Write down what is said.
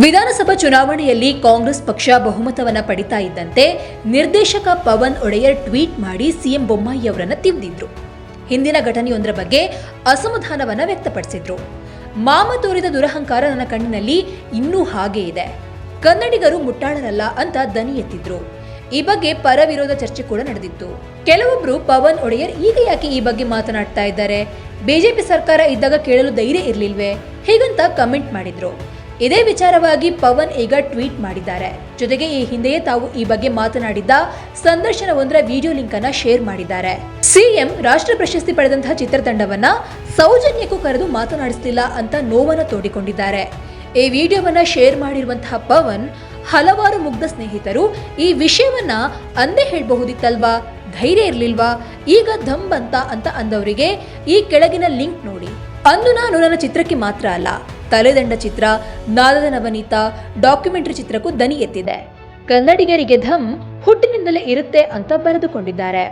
ವಿಧಾನಸಭಾ ಚುನಾವಣೆಯಲ್ಲಿ ಕಾಂಗ್ರೆಸ್ ಪಕ್ಷ ಬಹುಮತವನ್ನ ಪಡಿತಾ ಇದ್ದಂತೆ ನಿರ್ದೇಶಕ ಪವನ್ ಒಡೆಯರ್ ಟ್ವೀಟ್ ಮಾಡಿ ಸಿಎಂ ಬೊಮ್ಮಾಯಿ ಅವರನ್ನ ತಿವಿದಿದ್ರು. ಹಿಂದಿನ ಘಟನೆಯೊಂದರ ಬಗ್ಗೆ ಅಸಮಾಧಾನವನ್ನ ವ್ಯಕ್ತಪಡಿಸಿದ್ರು. ಮಾಮ ತೋರಿದ ದುರಹಂಕಾರ ನನ್ನ ಕಣ್ಣಿನಲ್ಲಿ ಇನ್ನೂ ಹಾಗೆ ಇದೆ, ಕನ್ನಡಿಗರು ಮುಟ್ಟಾಳರಲ್ಲ ಅಂತ ದನಿ ಎತ್ತಿದ್ರು. ಈ ಬಗ್ಗೆ ಪರ ವಿರೋಧ ಚರ್ಚೆ ಕೂಡ ನಡೆದಿತ್ತು. ಕೆಲವೊಬ್ರು ಪವನ್ ಒಡೆಯರ್ ಈಗ ಯಾಕೆ ಈ ಬಗ್ಗೆ ಮಾತನಾಡ್ತಾ ಇದ್ದಾರೆ, ಬಿಜೆಪಿ ಸರ್ಕಾರ ಇದ್ದಾಗ ಕೇಳಲು ಧೈರ್ಯ ಇರ್ಲಿಲ್ವೇ, ಹೀಗಂತ ಕಮೆಂಟ್ ಮಾಡಿದ್ರು. ಇದೇ ವಿಚಾರವಾಗಿ ಪವನ್ ಈಗ ಟ್ವೀಟ್ ಮಾಡಿದ್ದಾರೆ. ಜೊತೆಗೆ ಈ ಹಿಂದೆಯೇ ತಾವು ಈ ಬಗ್ಗೆ ಮಾತನಾಡಿದ್ದ ಸಂದರ್ಶನವೊಂದರ ವಿಡಿಯೋ ಲಿಂಕ್ ಅನ್ನ ಶೇರ್ ಮಾಡಿದ್ದಾರೆ. ಸಿಎಂ ರಾಷ್ಟ್ರ ಪ್ರಶಸ್ತಿ ಪಡೆದಂತಹ ಚಿತ್ರತಂಡವನ್ನ ಸೌಜನ್ಯಕ್ಕೂ ಕರೆದು ಮಾತನಾಡಿಸಲಿಲ್ಲ ಅಂತ ನೋವನ್ನ ತೋಡಿಕೊಂಡಿದ್ದಾರೆ. ಈ ವಿಡಿಯೋವನ್ನ ಶೇರ್ ಮಾಡಿರುವಂತಹ ಪವನ್, ಹಲವಾರು ಮುಗ್ಧ ಸ್ನೇಹಿತರು ಈ ವಿಷಯವನ್ನ ಅಂದೇ ಹೇಳಬಹುದಿತ್ತಲ್ವಾ, ಧೈರ್ಯ ಇರ್ಲಿಲ್ವಾ, ಈಗ ಧಮ್ ಬಂತ ಅಂತ ಅಂದವರಿಗೆ ಈ ಕೆಳಗಿನ ಲಿಂಕ್ ನೋಡಿ. ಅಂದು ನಾನು ನನ್ನ ಚಿತ್ರಕ್ಕೆ ಮಾತ್ರ ಅಲ್ಲ, ತಲೆದಂಡ ಚಿತ್ರ, ನಾದದ ನವನೀತ, ಡಾಕ್ಯುಮೆಂಟರಿ ಚಿತ್ರಕ್ಕೂ ದನಿ ಎತ್ತಿದೆ. ಕನ್ನಡಿಗರಿಗೆ ಧಮ್ ಹುಟ್ಟಿನಿಂದಲೇ ಇರುತ್ತೆ ಅಂತ ಬರೆದುಕೊಂಡಿದ್ದಾರೆ.